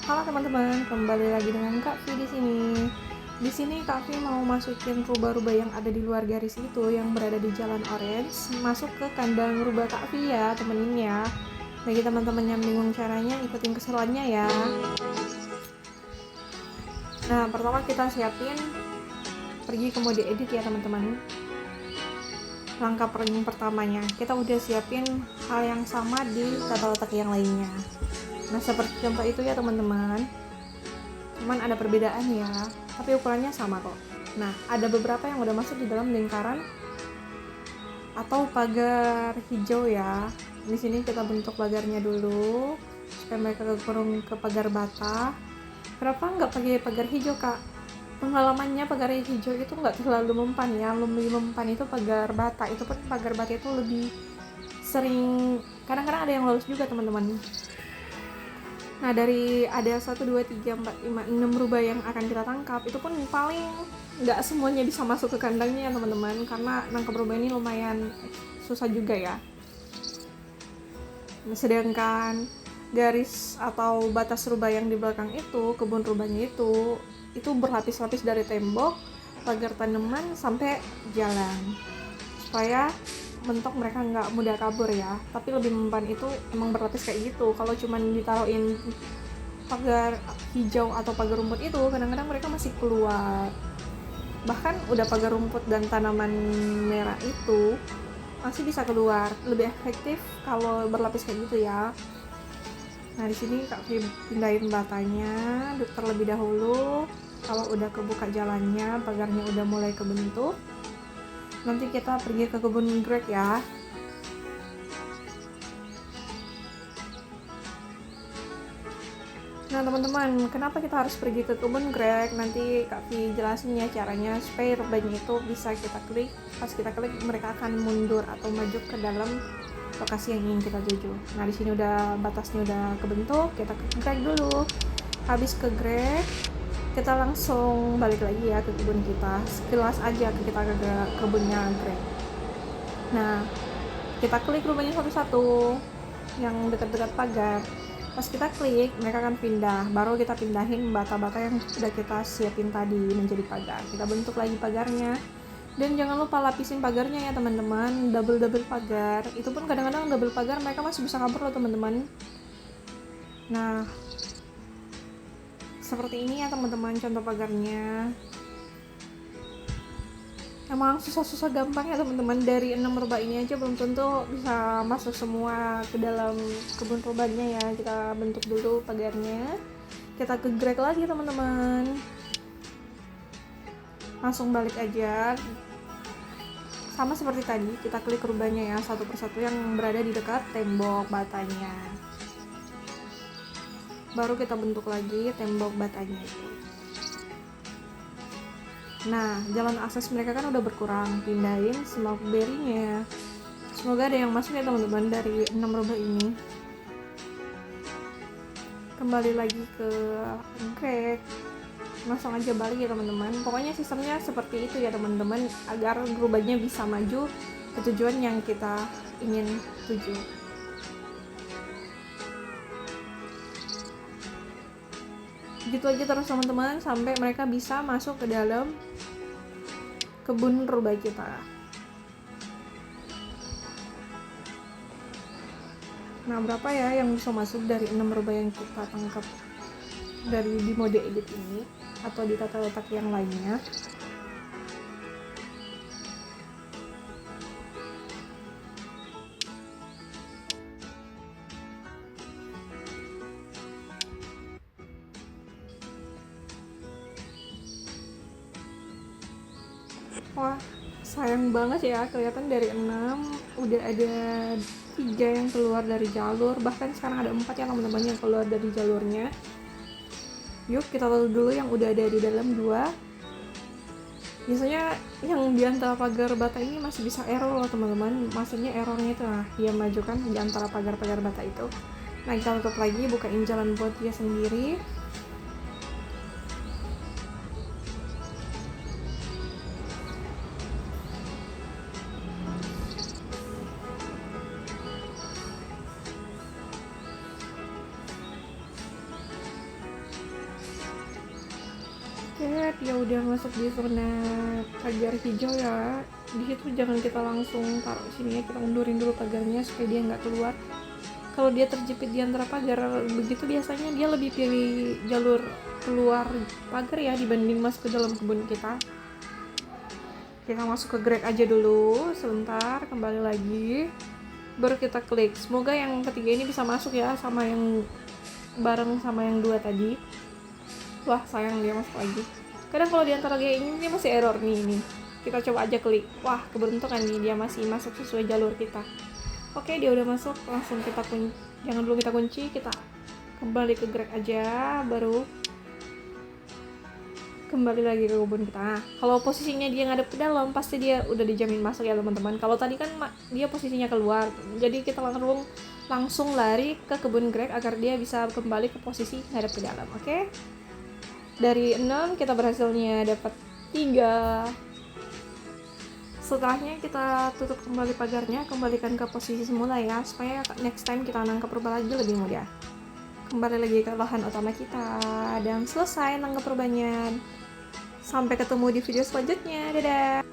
Halo teman-teman, kembali lagi dengan Kak Vi di sini. Di sini Kak Vi mau masukin rubah-rubah yang ada di luar garis itu yang berada di Jalan Orange masuk ke kandang rubah Kak Vi ya, temenin ya. Bagi teman-teman yang bingung caranya, ikutin keseruannya ya. Nah, pertama kita siapin pergi ke mode edit ya teman-teman. Langkah yang pertamanya, kita udah siapin hal yang sama di tata letak yang lainnya. Nah, seperti contoh itu ya teman-teman. Cuman ada perbedaan ya, tapi ukurannya sama kok. Nah, ada beberapa yang udah masuk di dalam lingkaran atau pagar hijau ya. Di sini kita bentuk pagarnya dulu supaya mereka kekurung ke pagar bata. Kenapa nggak pakai pagar hijau, Kak? Pengalamannya pagar hijau itu nggak terlalu mempan ya. Lebih mempan itu pagar bata. Itu pun pagar bata itu lebih sering, kadang-kadang ada yang lolos juga teman-teman. Nah, dari ada 1, 2, 3, 4, 5, 6 rubah yang akan kita tangkap, itu pun paling nggak semuanya bisa masuk ke kandangnya ya teman-teman, karena nangkap rubah ini lumayan susah juga ya. Sedangkan garis atau batas rubah yang di belakang itu, kebun rubahnya itu berlapis-lapis dari tembok, pagar tanaman, sampai jalan. Supaya mentok mereka nggak mudah kabur ya, tapi lebih mempan itu emang berlapis kayak gitu. Kalau cuman ditaruhin pagar hijau atau pagar rumput itu kadang-kadang mereka masih keluar, bahkan udah pagar rumput dan tanaman merah itu masih bisa keluar. Lebih efektif kalau berlapis kayak gitu ya. Nah, di sini Kak Fi pindahin batanya terlebih dahulu. Kalau udah kebuka jalannya, pagarnya udah mulai kebentuk, nanti kita pergi ke kebun anggrek ya. Nah teman-teman, kenapa kita harus pergi ke kebun anggrek? Nanti Kak Vi jelasin ya caranya supaya rubahnya itu bisa kita klik. Pas kita klik mereka akan mundur atau maju ke dalam lokasi yang ingin kita tuju. Nah di sini udah batasnya udah kebentuk, kita ke anggrek dulu. Habis ke anggrek, kita langsung balik lagi ya ke kebun kita. Sekilas aja kita ke kebunnya anggrek. Nah, kita klik rubahnya satu-satu yang dekat-dekat pagar. Pas kita klik, mereka akan pindah. Baru kita pindahin bata-bata yang sudah kita siapin tadi menjadi pagar. Kita bentuk lagi pagarnya. Dan jangan lupa lapisin pagarnya ya teman-teman. Double pagar. Itu pun kadang-kadang double pagar mereka masih bisa kabur loh teman-teman. Nah, seperti ini ya teman-teman contoh pagarnya. Emang susah-susah gampang ya teman-teman. Dari 6 rubah ini aja belum tentu bisa masuk semua ke dalam kebun rubahnya ya. Kita bentuk dulu pagarnya, kita gegrek lagi teman-teman, langsung balik aja sama seperti tadi. Kita klik rubahnya ya satu persatu yang berada di dekat tembok batanya, baru kita bentuk lagi tembok batanya itu. Nah, jalan akses mereka kan udah berkurang, pindahin smokeberry-nya. Semoga ada yang masuk ya teman-teman dari 6 rubah ini. Kembali lagi ke anggrek, langsung aja balik ya teman-teman. Pokoknya sistemnya seperti itu ya teman-teman, agar rubahnya bisa maju ke tujuan yang kita ingin tuju. Gitu aja terus teman-teman sampai mereka bisa masuk ke dalam kebun rubah kita. Nah, berapa ya yang bisa masuk dari 6 rubah yang kita tangkap dari di mode edit ini atau di tata letak yang lainnya? Wah, sayang banget ya, kelihatan dari 6 udah ada 3 yang keluar dari jalur, bahkan sekarang ada 4 ya teman-teman yang keluar dari jalurnya. Yuk kita tahu dulu yang udah ada di dalam 2. Biasanya yang di antara pagar bata ini masih bisa error loh teman-teman. Maksudnya errornya itu dia majukan di antara pagar-pagar bata itu. Nah, kita tutup lagi, bukain jalan buat dia sendiri. Oke, dia udah masuk di zona pagar hijau ya. Di situ jangan kita langsung taruh sini ya, kita undurin dulu pagarnya supaya dia nggak keluar. Kalau dia terjepit di antara pagar begitu, biasanya dia lebih pilih jalur keluar pagar ya dibanding masuk ke dalam kebun kita. Kita masuk ke Greg aja dulu sebentar, kembali lagi, baru kita klik. Semoga yang ketiga ini bisa masuk ya, sama yang bareng sama yang dua tadi. Wah, sayang dia masuk lagi. Kadang kalau diantara kayak ini dia masih error nih. Kita coba aja klik. Wah, keberuntungan nih, dia masih masuk sesuai jalur kita. Oke, dia udah masuk, langsung kita kunci. Jangan dulu kita kunci, kita kembali ke Greg aja, baru kembali lagi ke kebun kita. Nah, kalau posisinya dia ngadep ke dalam, pasti dia udah dijamin masuk ya teman-teman. Kalau tadi kan dia posisinya keluar, jadi kita langsung lari ke kebun Greg agar dia bisa kembali ke posisi ngadep ke dalam. Oke? Dari 6 kita berhasilnya dapat 3. Setelahnya kita tutup kembali pagarnya, kembalikan ke posisi semula ya, supaya next time kita nangkap rubah lagi lebih mudah. Kembali lagi ke lahan utama kita, dan selesai nangkap rubahnya. Sampai ketemu di video selanjutnya, dadah!